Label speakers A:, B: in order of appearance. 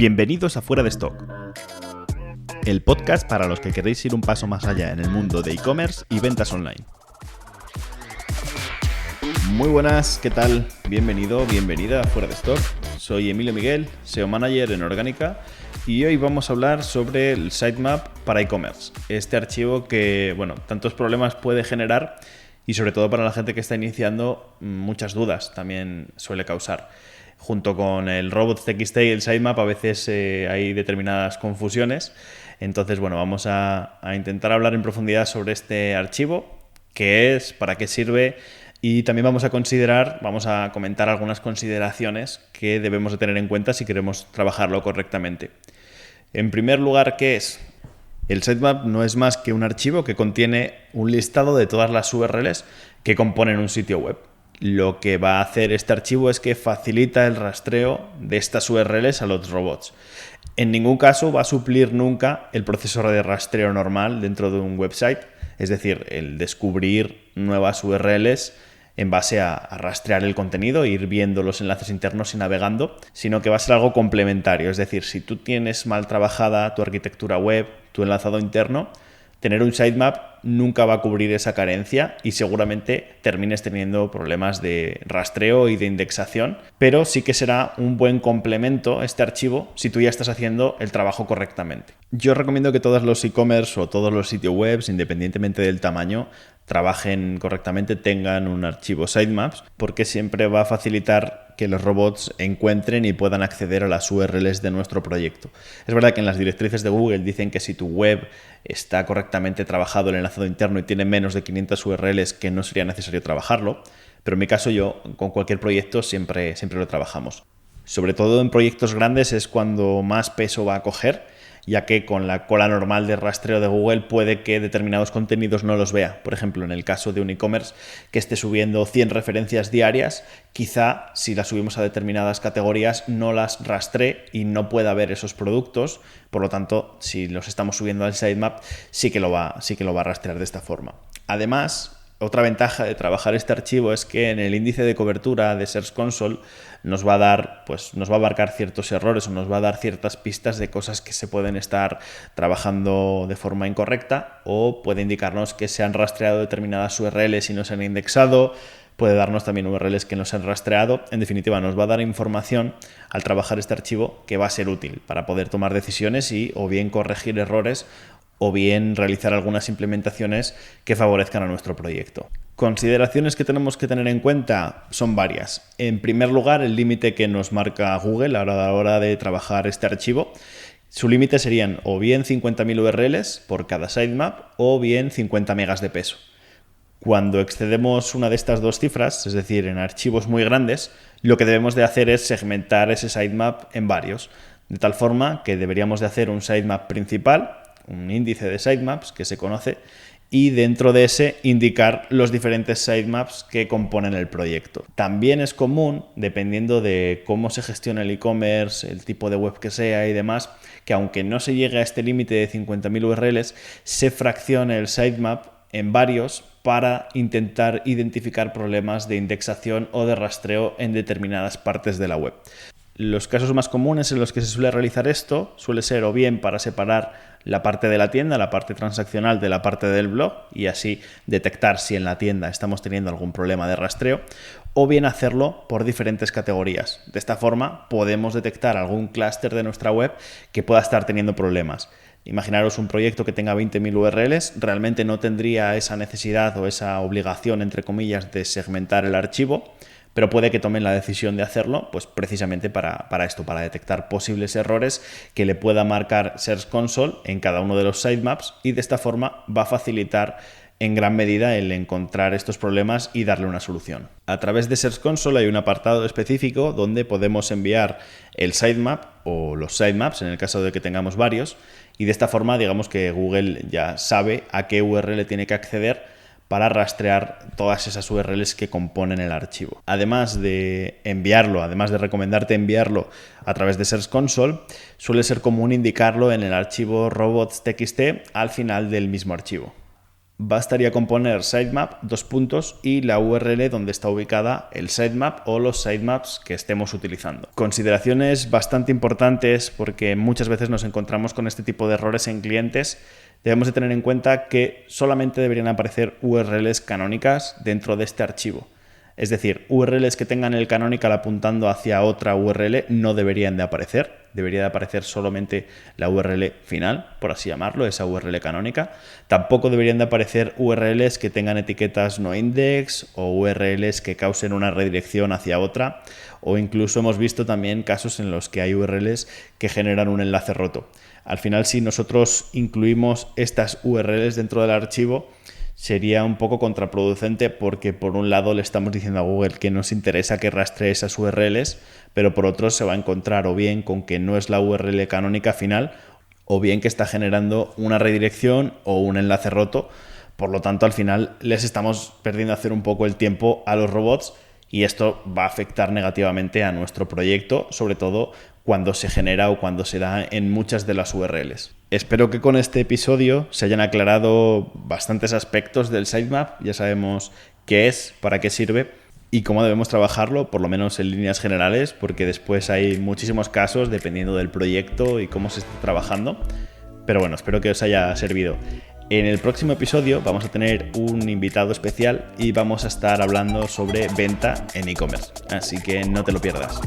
A: Bienvenidos a Fuera de Stock, el podcast para los que queréis ir un paso más allá en el mundo de e-commerce y ventas online. Muy buenas, ¿qué tal? Bienvenido, bienvenida a Fuera de Stock. Soy Emilio Miguel, SEO Manager en Orgánica, y hoy vamos a hablar sobre el sitemap para e-commerce. Este archivo que, tantos problemas puede generar y sobre todo para la gente que está iniciando, muchas dudas también suele causar. Junto con el robots.txt y el sitemap a veces hay determinadas confusiones. Entonces, vamos a intentar hablar en profundidad sobre este archivo, qué es, para qué sirve, y también vamos a comentar algunas consideraciones que debemos de tener en cuenta si queremos trabajarlo correctamente. En primer lugar, ¿qué es? El sitemap no es más que un archivo que contiene un listado de todas las URLs que componen un sitio web. Lo que va a hacer este archivo es que facilita el rastreo de estas URLs a los robots. En ningún caso va a suplir nunca el proceso de rastreo normal dentro de un website, es decir, el descubrir nuevas URLs en base a rastrear el contenido e ir viendo los enlaces internos y navegando, sino que va a ser algo complementario. Es decir, si tú tienes mal trabajada tu arquitectura web, tu enlazado interno, tener un sitemap nunca va a cubrir esa carencia y seguramente termines teniendo problemas de rastreo y de indexación, pero sí que será un buen complemento este archivo si tú ya estás haciendo el trabajo correctamente. Yo recomiendo que todos los e-commerce o todos los sitios web, independientemente del tamaño, trabajen correctamente, tengan un archivo sitemaps, porque siempre va a facilitar que los robots encuentren y puedan acceder a las URLs de nuestro proyecto. Es verdad que en las directrices de Google dicen que si tu web está correctamente trabajado el enlazado interno y tiene menos de 500 URLs, que no sería necesario trabajarlo, pero en mi caso yo con cualquier proyecto siempre lo trabajamos. Sobre todo en proyectos grandes es cuando más peso va a coger, ya que con la cola normal de rastreo de Google puede que determinados contenidos no los vea. Por ejemplo, en el caso de un e-commerce que esté subiendo 100 referencias diarias, quizá si las subimos a determinadas categorías no las rastree y no pueda ver esos productos. Por lo tanto, si los estamos subiendo al sitemap, sí que lo va a rastrear de esta forma. Además, otra ventaja de trabajar este archivo es que en el índice de cobertura de Search Console nos va a abarcar ciertos errores o nos va a dar ciertas pistas de cosas que se pueden estar trabajando de forma incorrecta, o puede indicarnos que se han rastreado determinadas URLs y no se han indexado, puede darnos también URLs que no se han rastreado. En definitiva, nos va a dar información al trabajar este archivo que va a ser útil para poder tomar decisiones y o bien corregir errores o bien realizar algunas implementaciones que favorezcan a nuestro proyecto. Consideraciones que tenemos que tener en cuenta son varias. En primer lugar, el límite que nos marca Google a la hora de trabajar este archivo. Su límite serían o bien 50.000 URLs por cada sitemap o bien 50 megas de peso. Cuando excedemos una de estas dos cifras, es decir, en archivos muy grandes, lo que debemos de hacer es segmentar ese sitemap en varios, de tal forma que deberíamos de hacer un sitemap principal, un índice de sitemaps que se conoce, y dentro de ese indicar los diferentes sitemaps que componen el proyecto. También es común, dependiendo de cómo se gestiona el e-commerce, el tipo de web que sea y demás, que aunque no se llegue a este límite de 50.000 URLs, se fraccione el sitemap en varios para intentar identificar problemas de indexación o de rastreo en determinadas partes de la web. Los casos más comunes en los que se suele realizar esto suele ser o bien para separar la parte de la tienda, la parte transaccional de la parte del blog, y así detectar si en la tienda estamos teniendo algún problema de rastreo, o bien hacerlo por diferentes categorías. De esta forma podemos detectar algún clúster de nuestra web que pueda estar teniendo problemas. Imaginaros un proyecto que tenga 20.000 URLs, realmente no tendría esa necesidad o esa obligación, entre comillas, de segmentar el archivo, pero puede que tomen la decisión de hacerlo pues precisamente para esto, para detectar posibles errores que le pueda marcar Search Console en cada uno de los sitemaps, y de esta forma va a facilitar en gran medida el encontrar estos problemas y darle una solución. A través de Search Console hay un apartado específico donde podemos enviar el sitemap o los sitemaps en el caso de que tengamos varios, y de esta forma digamos que Google ya sabe a qué URL tiene que acceder para rastrear todas esas URLs que componen el archivo. Además de recomendarte enviarlo a través de Search Console, suele ser común indicarlo en el archivo robots.txt al final del mismo archivo. Bastaría con poner sitemap, dos puntos, y la URL donde está ubicada el sitemap o los sitemaps que estemos utilizando. Consideraciones bastante importantes, porque muchas veces nos encontramos con este tipo de errores en clientes. Debemos de tener en cuenta que solamente deberían aparecer URLs canónicas dentro de este archivo. Es decir, URLs que tengan el canonical apuntando hacia otra URL no deberían de aparecer. Debería de aparecer solamente la URL final, por así llamarlo, esa URL canónica. Tampoco deberían de aparecer URLs que tengan etiquetas noindex o URLs que causen una redirección hacia otra. O incluso hemos visto también casos en los que hay URLs que generan un enlace roto. Al final, si nosotros incluimos estas URLs dentro del archivo, sería un poco contraproducente, porque por un lado le estamos diciendo a Google que nos interesa que rastree esas URLs, pero por otro se va a encontrar o bien con que no es la URL canónica final, o bien que está generando una redirección o un enlace roto. Por lo tanto, al final les estamos perdiendo hacer un poco el tiempo a los robots, y esto va a afectar negativamente a nuestro proyecto, sobre todo cuando se genera o cuando se da en muchas de las URLs. Espero que con este episodio se hayan aclarado bastantes aspectos del sitemap. Ya sabemos qué es, para qué sirve y cómo debemos trabajarlo, por lo menos en líneas generales, porque después hay muchísimos casos dependiendo del proyecto y cómo se esté trabajando. Pero bueno, espero que os haya servido. En el próximo episodio vamos a tener un invitado especial y vamos a estar hablando sobre venta en e-commerce. Así que no te lo pierdas.